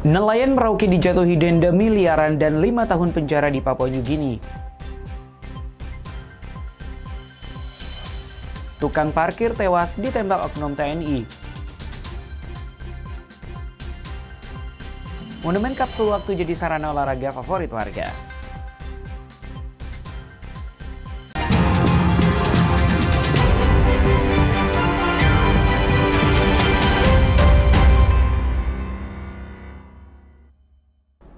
Nelayan Merauke dijatuhi denda miliaran dan 5 tahun penjara di Papua Nugini. Tukang parkir tewas ditembak oknum TNI. Monumen kapsul waktu jadi sarana olahraga favorit warga.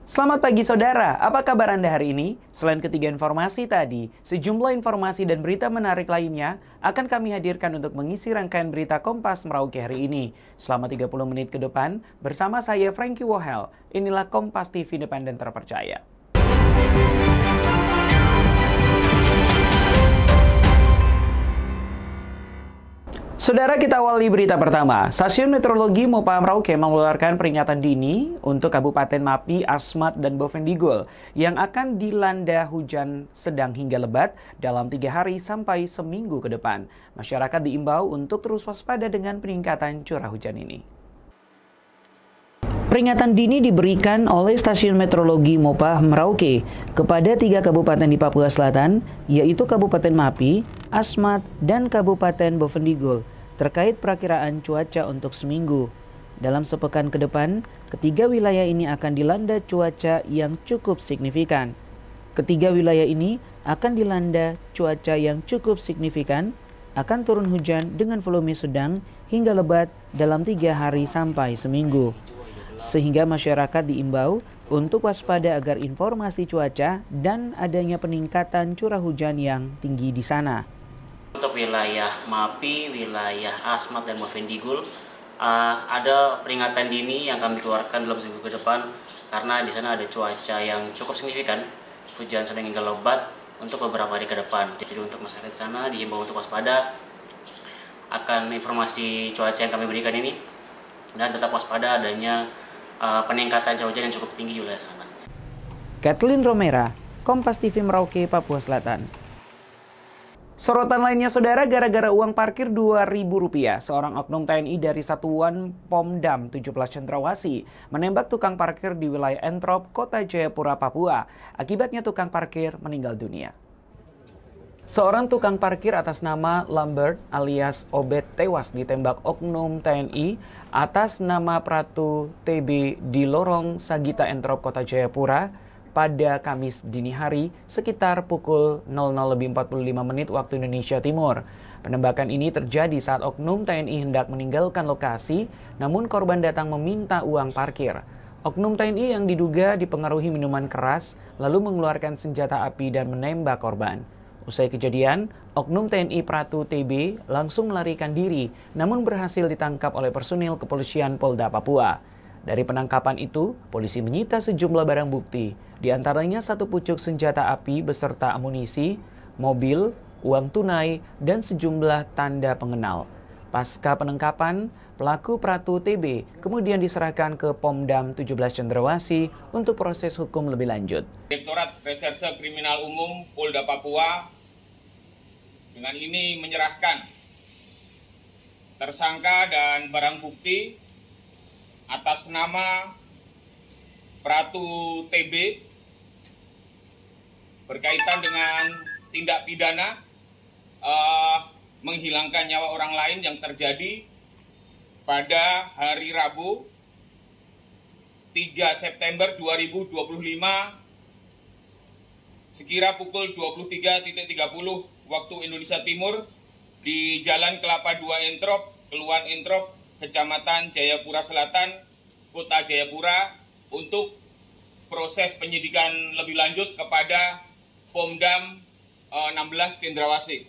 Selamat pagi saudara, apa kabar Anda hari ini? Selain ketiga informasi tadi, sejumlah informasi dan berita menarik lainnya akan kami hadirkan untuk mengisi rangkaian berita Kompas Merauke hari ini. Selama 30 menit ke depan, bersama saya Frankie Wohel, inilah Kompas TV Independen Terpercaya. Saudara, kita awali berita pertama. Stasiun Meteorologi MOPA Merauke mengeluarkan peringatan dini untuk Kabupaten Mapi, Asmat, dan Bovendigul yang akan dilanda hujan sedang hingga lebat dalam 3 hari sampai seminggu ke depan. Masyarakat diimbau untuk terus waspada dengan peningkatan curah hujan ini. Peringatan dini diberikan oleh Stasiun Meteorologi MOPA Merauke kepada 3 kabupaten di Papua Selatan, yaitu Kabupaten Mapi, Asmat, dan Kabupaten Bovendigul, terkait perakiraan cuaca untuk seminggu. Dalam sepekan ke depan, ketiga wilayah ini akan dilanda cuaca yang cukup signifikan. Ketiga wilayah ini akan dilanda cuaca yang cukup signifikan, akan turun hujan dengan volume sedang hingga lebat dalam 3 hari sampai seminggu. Sehingga masyarakat diimbau untuk waspada agar informasi cuaca dan adanya peningkatan curah hujan yang tinggi di sana. Untuk wilayah Mapi, wilayah Asmat, dan Bovendigul, ada peringatan dini yang kami keluarkan dalam seminggu ke depan karena di sana ada cuaca yang cukup signifikan, hujan sedang hingga lebat untuk beberapa hari ke depan. Jadi untuk masyarakat di sana dihimbau untuk waspada akan informasi cuaca yang kami berikan ini dan tetap waspada adanya peningkatan curah hujan yang cukup tinggi di wilayah sana. Kathleen Romera, Kompas TV Merauke, Papua Selatan. Sorotan lainnya saudara, gara-gara uang parkir Rp2.000, seorang oknum TNI dari Satuan Pomdam 17 Cendrawasih menembak tukang parkir di wilayah Entrop, Kota Jayapura, Papua. Akibatnya tukang parkir meninggal dunia. Seorang tukang parkir atas nama Lambert alias Obed tewas ditembak oknum TNI atas nama Pratu TB di Lorong Sagita Entrop, Kota Jayapura pada Kamis dini hari sekitar pukul 00.45 waktu Indonesia Timur. Penembakan ini terjadi saat oknum TNI hendak meninggalkan lokasi, namun korban datang meminta uang parkir. Oknum TNI yang diduga dipengaruhi minuman keras lalu mengeluarkan senjata api dan menembak korban. Usai kejadian, oknum TNI Pratu TB langsung melarikan diri, namun berhasil ditangkap oleh personil kepolisian Polda Papua. Dari penangkapan itu, polisi menyita sejumlah barang bukti, di antaranya 1 pucuk senjata api beserta amunisi, mobil, uang tunai, dan sejumlah tanda pengenal. Pasca penangkapan, pelaku Pratu TB kemudian diserahkan ke Pomdam 17 Cendrawasih untuk proses hukum lebih lanjut. Direktorat Reserse Kriminal Umum Polda Papua dengan ini menyerahkan tersangka dan barang bukti atas nama Pratu TB berkaitan dengan tindak pidana menghilangkan nyawa orang lain yang terjadi pada hari Rabu 3 September 2025 sekira pukul 23.30 waktu Indonesia Timur di Jalan Kelapa 2 Entrop, Keluan Entrop, Kecamatan Jayapura Selatan, Kota Jayapura untuk proses penyidikan lebih lanjut kepada Pomdam 16 Cendrawasih.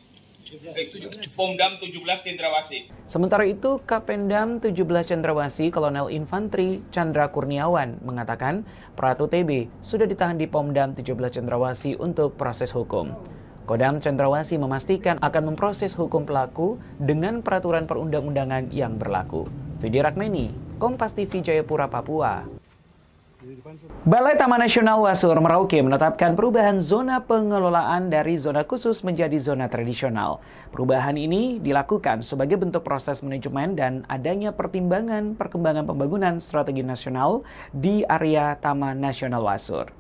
Pomdam 17 Cendrawasih. Sementara itu, Kapendam 17 Cendrawasih Kolonel Infanteri Chandra Kurniawan mengatakan Pratu TB sudah ditahan di Pomdam 17 Cendrawasih untuk proses hukum. Kodam Cendrawasih memastikan akan memproses hukum pelaku dengan peraturan perundang-undangan yang berlaku. Vidi Rakmeni, Kompas TV Jayapura, Papua. Balai Taman Nasional Wasur Merauke menetapkan perubahan zona pengelolaan dari zona khusus menjadi zona tradisional. Perubahan ini dilakukan sebagai bentuk proses manajemen dan adanya pertimbangan perkembangan pembangunan strategi nasional di area Taman Nasional Wasur.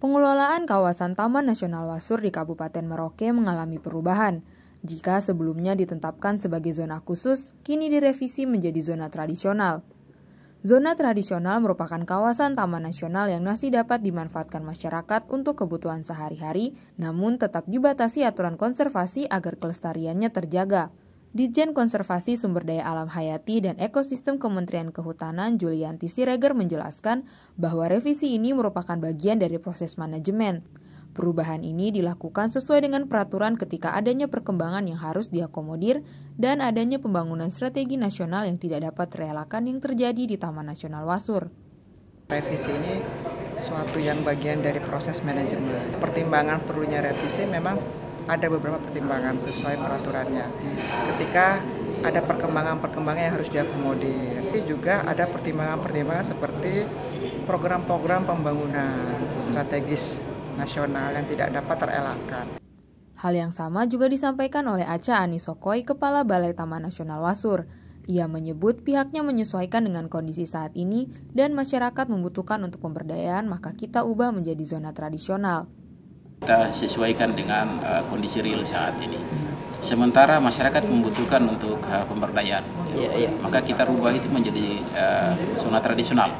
Pengelolaan kawasan Taman Nasional Wasur di Kabupaten Merauke mengalami perubahan. Jika sebelumnya ditetapkan sebagai zona khusus, kini direvisi menjadi zona tradisional. Zona tradisional merupakan kawasan taman nasional yang masih dapat dimanfaatkan masyarakat untuk kebutuhan sehari-hari, namun tetap dibatasi aturan konservasi agar kelestariannya terjaga. Ditjen Konservasi Sumber Daya Alam Hayati dan Ekosistem Kementerian Kehutanan Julianti Siregar menjelaskan bahwa revisi ini merupakan bagian dari proses manajemen. Perubahan ini dilakukan sesuai dengan peraturan ketika adanya perkembangan yang harus diakomodir dan adanya pembangunan strategi nasional yang tidak dapat terelakkan yang terjadi di Taman Nasional Wasur. Revisi ini suatu yang bagian dari proses manajemen. Pertimbangan perlunya revisi memang ada beberapa pertimbangan sesuai peraturannya. Ketika ada perkembangan-perkembangan yang harus diakomodir. Tapi juga ada pertimbangan-pertimbangan seperti program-program pembangunan strategis nasional yang tidak dapat terelakkan. Hal yang sama juga disampaikan oleh Acha Anisokoi, Kepala Balai Taman Nasional Wasur. Ia menyebut pihaknya menyesuaikan dengan kondisi saat ini dan masyarakat membutuhkan untuk pemberdayaan, maka kita ubah menjadi zona tradisional. Kita sesuaikan dengan kondisi real saat ini. Sementara masyarakat membutuhkan untuk pemberdayaan, maka kita ubah itu menjadi zona tradisional.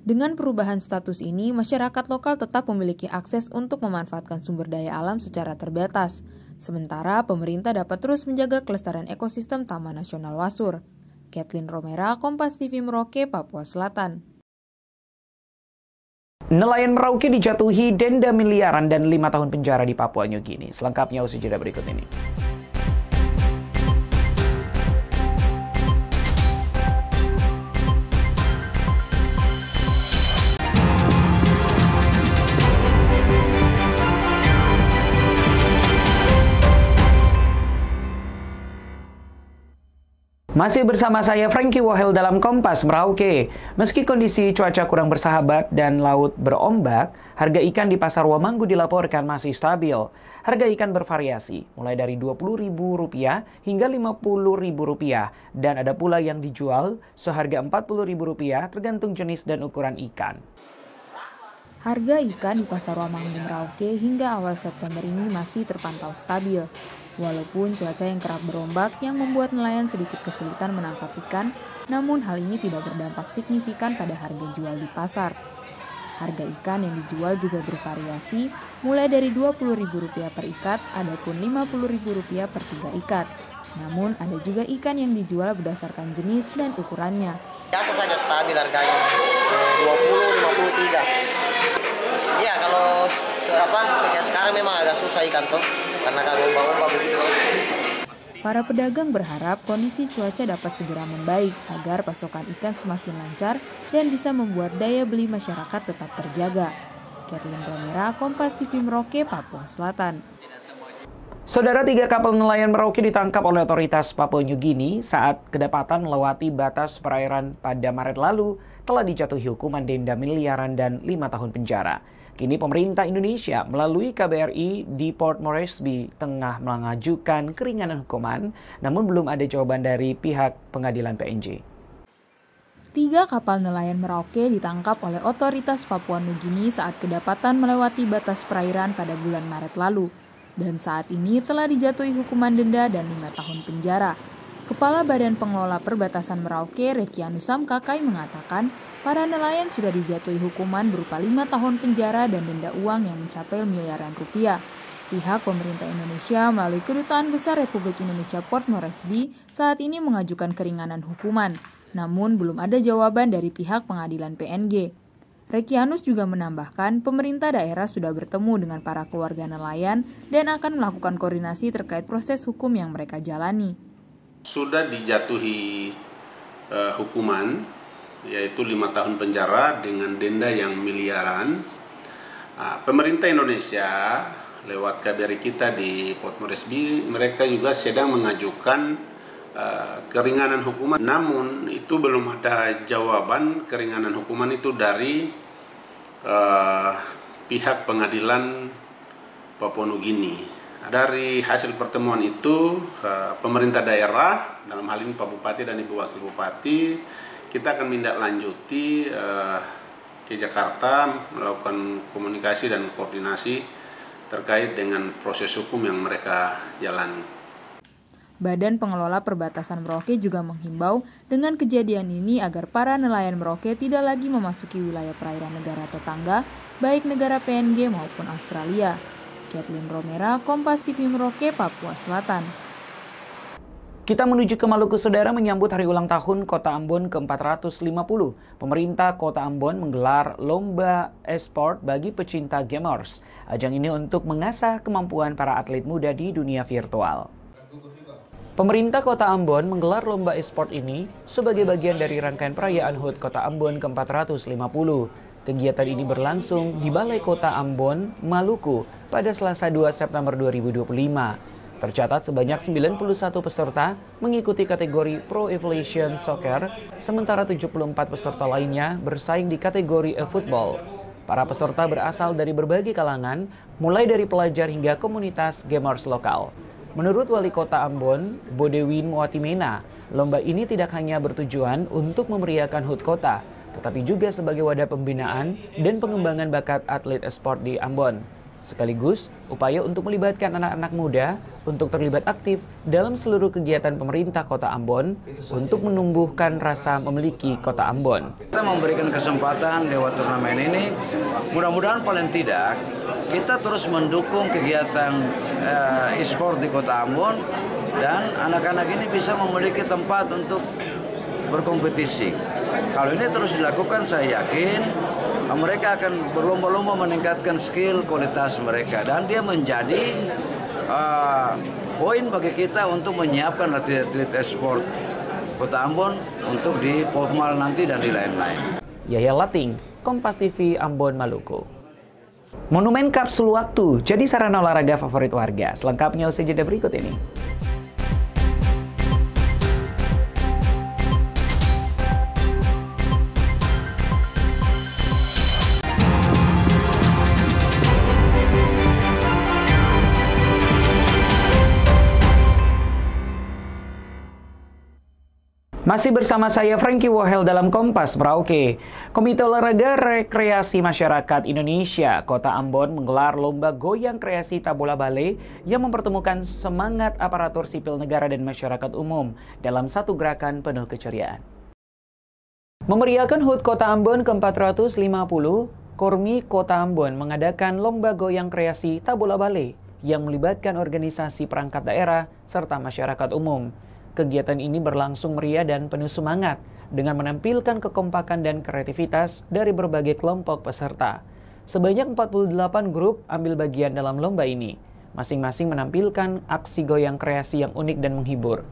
Dengan perubahan status ini, masyarakat lokal tetap memiliki akses untuk memanfaatkan sumber daya alam secara terbatas. Sementara pemerintah dapat terus menjaga kelestarian ekosistem Taman Nasional Wasur. Kathleen Romera, Kompas TV Merauke, Papua Selatan. Nelayan Merauke dijatuhi denda miliaran dan 5 tahun penjara di Papua New Guinea. Selengkapnya usai jeda berikut ini. Masih bersama saya Frankie Wahel dalam Kompas Merauke. Meski kondisi cuaca kurang bersahabat dan laut berombak, harga ikan di Pasar Wamanggu dilaporkan masih stabil. Harga ikan bervariasi, mulai dari Rp20.000 hingga Rp50.000, dan ada pula yang dijual seharga Rp40.000 tergantung jenis dan ukuran ikan. Harga ikan di Pasar Wamanggu Merauke hingga awal September ini masih terpantau stabil. Walaupun cuaca yang kerap berombak yang membuat nelayan sedikit kesulitan menangkap ikan, namun hal ini tidak berdampak signifikan pada harga jual di pasar. Harga ikan yang dijual juga bervariasi, mulai dari Rp20.000 per ikat, adapun Rp50.000 per 3 ikat. Namun ada juga ikan yang dijual berdasarkan jenis dan ukurannya. Biasa saja stabil harganya, 20, 53. Ya kalau cuaca sekarang memang agak susah ikan tuh, karena kan ombak-ombak begitu. Para pedagang berharap kondisi cuaca dapat segera membaik agar pasokan ikan semakin lancar dan bisa membuat daya beli masyarakat tetap terjaga. Kathleen Romera, Kompas TV Merauke, Papua Selatan. Saudara, 3 kapal nelayan Merauke ditangkap oleh otoritas Papua New Guinea saat kedapatan melewati batas perairan pada Maret lalu telah dijatuhi hukuman denda miliaran dan 5 tahun penjara. Kini pemerintah Indonesia melalui KBRI di Port Moresby tengah mengajukan keringanan hukuman, namun belum ada jawaban dari pihak pengadilan PNJ. 3 kapal nelayan Merauke ditangkap oleh otoritas Papua New Guinea saat kedapatan melewati batas perairan pada bulan Maret lalu. Dan saat ini telah dijatuhi hukuman denda dan 5 tahun penjara. Kepala Badan Pengelola Perbatasan Merauke, Rekianus Samkakai, mengatakan para nelayan sudah dijatuhi hukuman berupa 5 tahun penjara dan denda uang yang mencapai miliaran rupiah. Pihak pemerintah Indonesia melalui Kedutaan Besar Republik Indonesia Port Moresby saat ini mengajukan keringanan hukuman, namun belum ada jawaban dari pihak pengadilan PNG. Rekianus juga menambahkan pemerintah daerah sudah bertemu dengan para keluarga nelayan dan akan melakukan koordinasi terkait proses hukum yang mereka jalani. Sudah dijatuhi hukuman, yaitu 5 tahun penjara dengan denda yang miliaran. Pemerintah Indonesia lewat KBRI kita di Port Moresby, mereka juga sedang mengajukan keringanan hukuman, namun itu belum ada jawaban keringanan hukuman itu dari pihak pengadilan Papua Nugini. Dari hasil pertemuan itu, pemerintah daerah, dalam hal ini Pak Bupati dan Ibu Wakil Bupati, kita akan menindaklanjuti ke Jakarta, melakukan komunikasi dan koordinasi terkait dengan proses hukum yang mereka jalani. Badan Pengelola Perbatasan Merauke juga menghimbau dengan kejadian ini agar para nelayan Merauke tidak lagi memasuki wilayah perairan negara tetangga, baik negara PNG maupun Australia. Kathleen Romera, Kompas TV Merauke, Papua Selatan. Kita menuju ke Maluku, saudara, menyambut hari ulang tahun Kota Ambon ke-450. Pemerintah Kota Ambon menggelar lomba e-sport bagi pecinta gamers. Ajang ini untuk mengasah kemampuan para atlet muda di dunia virtual. Pemerintah Kota Ambon menggelar lomba e-sport ini sebagai bagian dari rangkaian perayaan HUT Kota Ambon ke-450. Kegiatan ini berlangsung di Balai Kota Ambon, Maluku pada Selasa 2 September 2025. Tercatat sebanyak 91 peserta mengikuti kategori Pro Evolution Soccer, sementara 74 peserta lainnya bersaing di kategori e-football. Para peserta berasal dari berbagai kalangan, mulai dari pelajar hingga komunitas gamers lokal. Menurut Wali Kota Ambon, Bodewin Muatimena, lomba ini tidak hanya bertujuan untuk memeriahkan HUT Kota, tetapi juga sebagai wadah pembinaan dan pengembangan bakat atlet e-sport di Ambon. Sekaligus upaya untuk melibatkan anak-anak muda untuk terlibat aktif dalam seluruh kegiatan pemerintah Kota Ambon untuk menumbuhkan rasa memiliki Kota Ambon. Kita memberikan kesempatan lewat turnamen ini, mudah-mudahan paling tidak kita terus mendukung kegiatan e-sport di Kota Ambon dan anak-anak ini bisa memiliki tempat untuk berkompetisi. Kalau ini terus dilakukan, saya yakin mereka akan berlomba-lomba meningkatkan skill kualitas mereka dan dia menjadi poin bagi kita untuk menyiapkan atlet-atlet e-sport Kota Ambon untuk di Popmal nanti dan di lain-lain. Yahya Lating, Kompas TV Ambon, Maluku. Monumen kapsul waktu jadi sarana olahraga favorit warga. Selengkapnya usai jeda berikut ini. Masih bersama saya Frankie Wohel dalam Kompas Merauke. Komite Olahraga Rekreasi Masyarakat Indonesia Kota Ambon menggelar lomba goyang kreasi Tabola Bale yang mempertemukan semangat aparatur sipil negara dan masyarakat umum dalam satu gerakan penuh keceriaan. Memeriahkan HUT Kota Ambon ke-450, Kormi Kota Ambon mengadakan lomba goyang kreasi Tabola Bale yang melibatkan organisasi perangkat daerah serta masyarakat umum. Kegiatan ini berlangsung meriah dan penuh semangat dengan menampilkan kekompakan dan kreativitas dari berbagai kelompok peserta. Sebanyak 48 grup ambil bagian dalam lomba ini. Masing-masing menampilkan aksi goyang kreasi yang unik dan menghibur.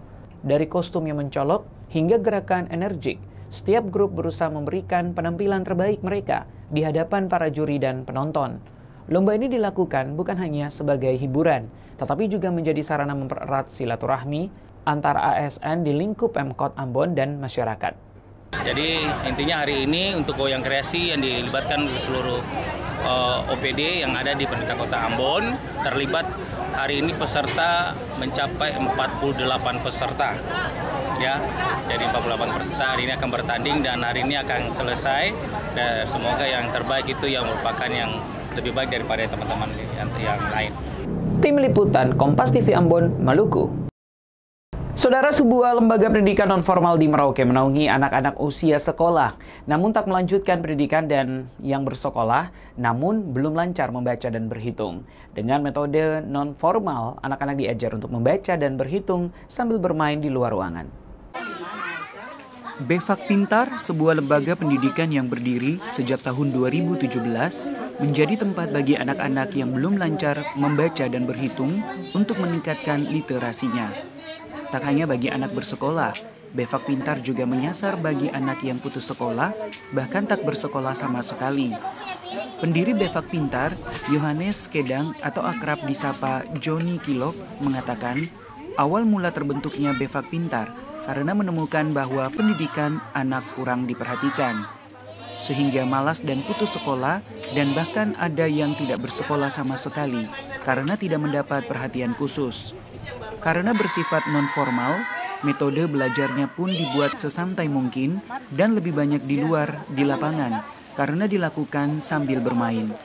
Dari kostum yang mencolok hingga gerakan energik, setiap grup berusaha memberikan penampilan terbaik mereka di hadapan para juri dan penonton. Lomba ini dilakukan bukan hanya sebagai hiburan, tetapi juga menjadi sarana mempererat silaturahmi antara ASN di lingkup Pemkot Ambon dan masyarakat. Jadi intinya hari ini untuk goyang kreasi yang dilibatkan seluruh OPD yang ada di pemerintah Kota Ambon. Terlibat hari ini peserta mencapai 48 peserta. Ya, jadi 48 peserta hari ini akan bertanding dan hari ini akan selesai. Dan semoga yang terbaik itu yang merupakan yang lebih baik daripada teman-teman yang lain. Tim Liputan Kompas TV Ambon, Maluku. Saudara, sebuah lembaga pendidikan non-formal di Merauke menaungi anak-anak usia sekolah, namun tak melanjutkan pendidikan dan yang bersekolah, namun belum lancar membaca dan berhitung. Dengan metode non-formal, anak-anak diajar untuk membaca dan berhitung sambil bermain di luar ruangan. Befak Pintar, sebuah lembaga pendidikan yang berdiri sejak tahun 2017, menjadi tempat bagi anak-anak yang belum lancar membaca dan berhitung untuk meningkatkan literasinya. Tak hanya bagi anak bersekolah, Befak Pintar juga menyasar bagi anak yang putus sekolah, bahkan tak bersekolah sama sekali. Pendiri Befak Pintar, Yohanes Kedang atau akrab disapa Joni Kilok, mengatakan awal mula terbentuknya Befak Pintar karena menemukan bahwa pendidikan anak kurang diperhatikan. Sehingga malas dan putus sekolah, dan bahkan ada yang tidak bersekolah sama sekali karena tidak mendapat perhatian khusus. Karena bersifat non-formal, metode belajarnya pun dibuat sesantai mungkin dan lebih banyak di luar, di lapangan, karena dilakukan sambil bermain.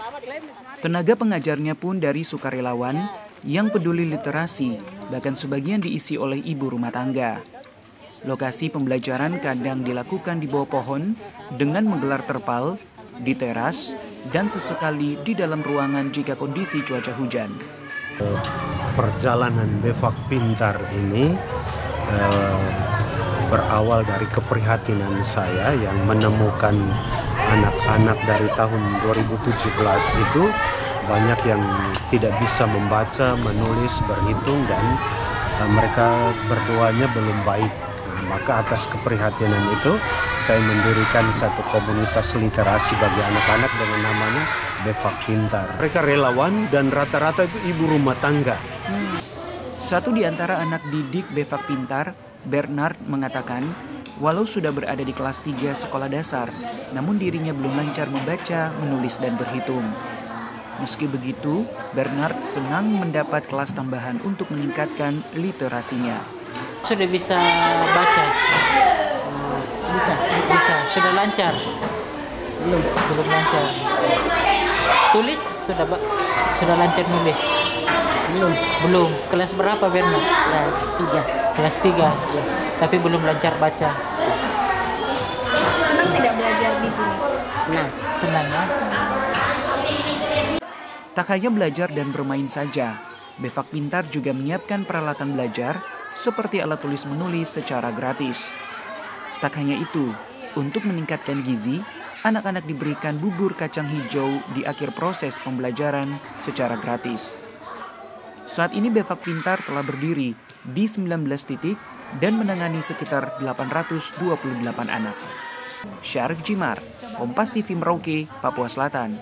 Tenaga pengajarnya pun dari sukarelawan yang peduli literasi, bahkan sebagian diisi oleh ibu rumah tangga. Lokasi pembelajaran kadang dilakukan di bawah pohon dengan menggelar terpal, di teras, dan sesekali di dalam ruangan jika kondisi cuaca hujan. Perjalanan Befak Pintar ini berawal dari keprihatinan saya yang menemukan anak-anak dari tahun 2017 itu banyak yang tidak bisa membaca, menulis, berhitung, dan mereka berdoanya belum baik. Maka atas keprihatinan itu saya mendirikan satu komunitas literasi bagi anak-anak dengan namanya Befak Pintar. Mereka relawan dan rata-rata itu ibu rumah tangga. Satu di antara anak didik Befak Pintar, Bernard, mengatakan walau sudah berada di kelas 3 sekolah dasar, namun dirinya belum lancar membaca, menulis, dan berhitung. Meski begitu, Bernard senang mendapat kelas tambahan untuk meningkatkan literasinya. Sudah bisa baca? Bisa. Sudah lancar? Belum lancar. Tulis sudah lancar nulis? Belum. Kelas berapa Bernard? Kelas 3. Ya. Tapi belum lancar baca. Senang tidak belajar di sini? Senang ya. Tak hanya belajar dan bermain saja, Befak Pintar juga menyiapkan peralatan belajar seperti alat tulis menulis secara gratis. Tak hanya itu, untuk meningkatkan gizi, anak-anak diberikan bubur kacang hijau di akhir proses pembelajaran secara gratis. Saat ini Befak Pintar telah berdiri di 19 titik dan menangani sekitar 828 anak. Syarif Jimar, Kompas TV Merauke, Papua Selatan.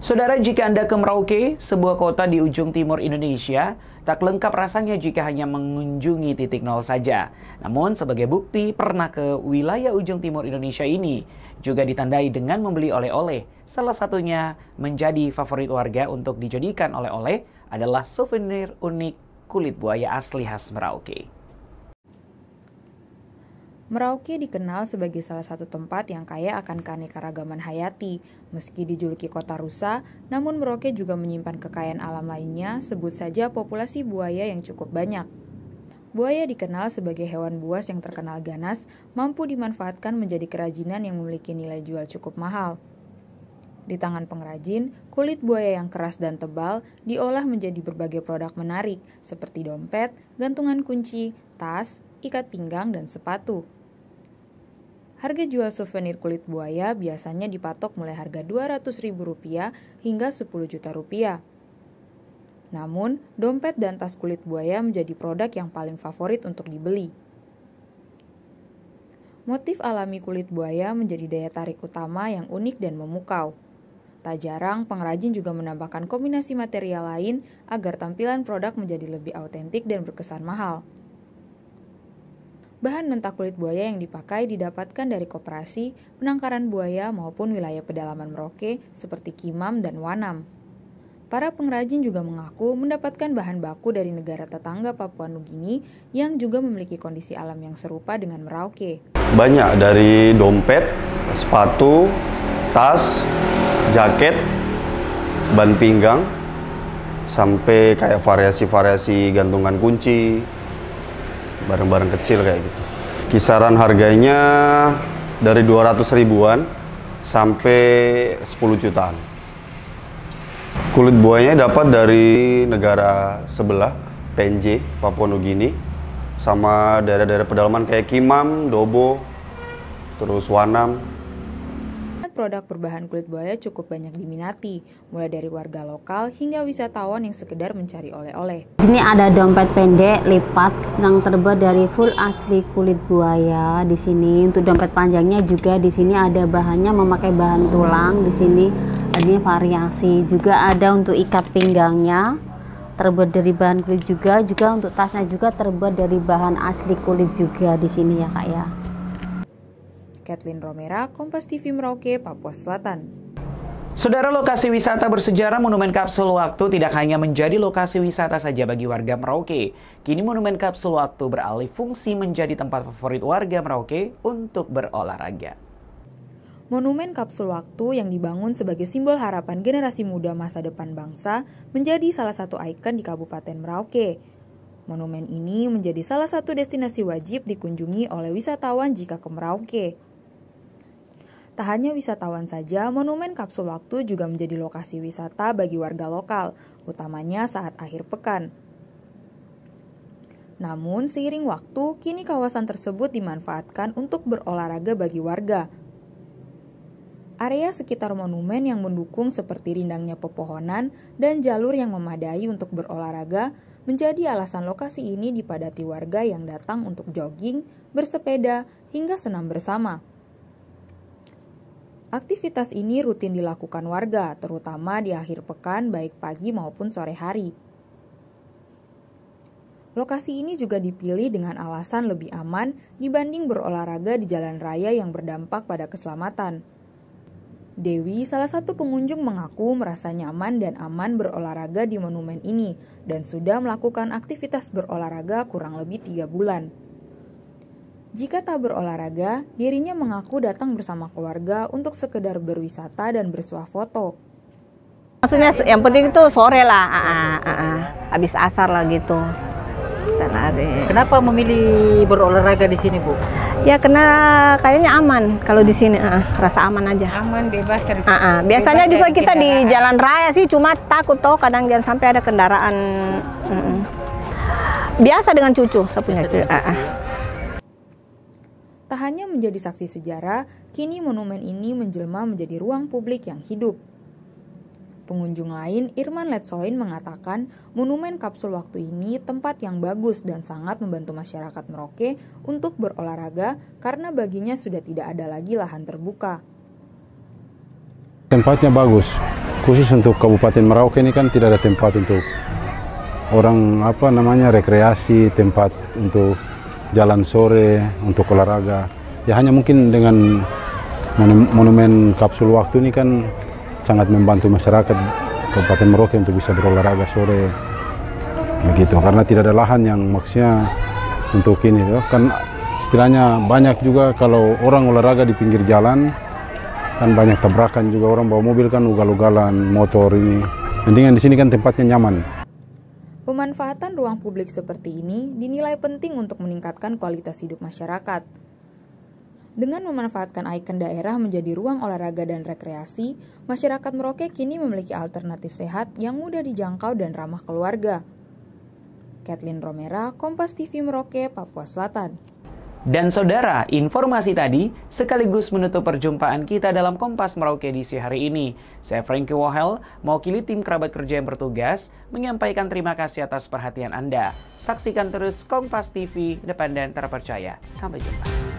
Saudara, jika Anda ke Merauke, sebuah kota di ujung timur Indonesia, tak lengkap rasanya jika hanya mengunjungi titik nol saja. Namun sebagai bukti pernah ke wilayah ujung timur Indonesia ini, juga ditandai dengan membeli oleh-oleh. Salah satunya menjadi favorit warga untuk dijadikan oleh-oleh adalah souvenir unik kulit buaya asli khas Merauke. Merauke dikenal sebagai salah satu tempat yang kaya akan keanekaragaman hayati. Meski dijuluki kota rusa, namun Merauke juga menyimpan kekayaan alam lainnya, sebut saja populasi buaya yang cukup banyak. Buaya dikenal sebagai hewan buas yang terkenal ganas, mampu dimanfaatkan menjadi kerajinan yang memiliki nilai jual cukup mahal. Di tangan pengrajin, kulit buaya yang keras dan tebal diolah menjadi berbagai produk menarik, seperti dompet, gantungan kunci, tas, ikat pinggang, dan sepatu. Harga jual souvenir kulit buaya biasanya dipatok mulai harga Rp200.000 hingga Rp10 juta. Namun, dompet dan tas kulit buaya menjadi produk yang paling favorit untuk dibeli. Motif alami kulit buaya menjadi daya tarik utama yang unik dan memukau. Tak jarang, pengrajin juga menambahkan kombinasi material lain agar tampilan produk menjadi lebih autentik dan berkesan mahal. Bahan mentah kulit buaya yang dipakai didapatkan dari koperasi, penangkaran buaya maupun wilayah pedalaman Merauke seperti Kimam dan Wanam. Para pengrajin juga mengaku mendapatkan bahan baku dari negara tetangga Papua Nugini yang juga memiliki kondisi alam yang serupa dengan Merauke. Banyak dari dompet, sepatu, tas, jaket, ban pinggang, sampai kayak variasi-variasi gantungan kunci, barang-barang kecil kayak gitu. Kisaran harganya dari 200 ribuan sampai 10 jutaan. Kulit buayanya dapat dari negara sebelah, PNJ, Papua Nugini, sama daerah-daerah pedalaman kayak Kimam, Dobo, terus Wanam. Produk berbahan kulit buaya cukup banyak diminati, mulai dari warga lokal hingga wisatawan yang sekedar mencari oleh-oleh. Di sini ada dompet pendek lipat yang terbuat dari full asli kulit buaya. Di sini untuk dompet panjangnya juga di sini ada bahannya memakai bahan tulang. Di sini adanya variasi. Juga ada untuk ikat pinggangnya terbuat dari bahan kulit juga untuk tasnya juga terbuat dari bahan asli kulit juga di sini ya Kak ya. Kathleen Romera, Kompas TV Merauke, Papua Selatan. Saudara, lokasi wisata bersejarah Monumen Kapsul Waktu tidak hanya menjadi lokasi wisata saja bagi warga Merauke. Kini Monumen Kapsul Waktu beralih fungsi menjadi tempat favorit warga Merauke untuk berolahraga. Monumen Kapsul Waktu yang dibangun sebagai simbol harapan generasi muda masa depan bangsa menjadi salah satu ikon di Kabupaten Merauke. Monumen ini menjadi salah satu destinasi wajib dikunjungi oleh wisatawan jika ke Merauke. Tak hanya wisatawan saja, Monumen Kapsul Waktu juga menjadi lokasi wisata bagi warga lokal, utamanya saat akhir pekan. Namun, seiring waktu, kini kawasan tersebut dimanfaatkan untuk berolahraga bagi warga. Area sekitar monumen yang mendukung seperti rindangnya pepohonan dan jalur yang memadai untuk berolahraga menjadi alasan lokasi ini dipadati warga yang datang untuk jogging, bersepeda, hingga senam bersama. Aktivitas ini rutin dilakukan warga, terutama di akhir pekan baik pagi maupun sore hari. Lokasi ini juga dipilih dengan alasan lebih aman dibanding berolahraga di jalan raya yang berdampak pada keselamatan. Dewi, salah satu pengunjung, mengaku merasa nyaman dan aman berolahraga di monumen ini dan sudah melakukan aktivitas berolahraga kurang lebih 3 bulan. Jika tak berolahraga, dirinya mengaku datang bersama keluarga untuk sekedar berwisata dan bersuah foto. Maksudnya yang penting itu sore lah, habis asar lah gitu. Kenapa memilih berolahraga di sini, Bu? Ya karena kayaknya aman kalau di sini, rasa aman aja. Aman, bebas dari. Biasanya juga kita di jalan raya sih, cuma takut toh kadang jangan sampai ada kendaraan. Biasa dengan cucu, saya punya cucu. Tak hanya menjadi saksi sejarah, kini monumen ini menjelma menjadi ruang publik yang hidup. Pengunjung lain, Irman Letsoin, mengatakan Monumen Kapsul Waktu ini tempat yang bagus dan sangat membantu masyarakat Merauke untuk berolahraga karena baginya sudah tidak ada lagi lahan terbuka. Tempatnya bagus, khusus untuk Kabupaten Merauke ini kan tidak ada tempat untuk orang rekreasi, tempat untuk jalan sore, untuk olahraga. Ya hanya mungkin dengan Monumen Kapsul Waktu ini kan sangat membantu masyarakat Kabupaten Merauke untuk bisa berolahraga sore begitu, karena tidak ada lahan yang maksudnya untuk ini kan istilahnya banyak juga kalau orang olahraga di pinggir jalan kan banyak tabrakan juga, orang bawa mobil kan ugal-ugalan motor ini. Mendingan di sini kan tempatnya nyaman. Pemanfaatan ruang publik seperti ini dinilai penting untuk meningkatkan kualitas hidup masyarakat. Dengan memanfaatkan ikon daerah menjadi ruang olahraga dan rekreasi, masyarakat Merauke kini memiliki alternatif sehat yang mudah dijangkau dan ramah keluarga. Kathleen Romera, Kompas TV Merauke, Papua Selatan. Dan saudara, informasi tadi sekaligus menutup perjumpaan kita dalam Kompas Merauke edisi hari ini. Saya Frankie Wohel, mewakili tim kerabat kerja yang bertugas, menyampaikan terima kasih atas perhatian Anda. Saksikan terus Kompas TV, independen terpercaya. Sampai jumpa.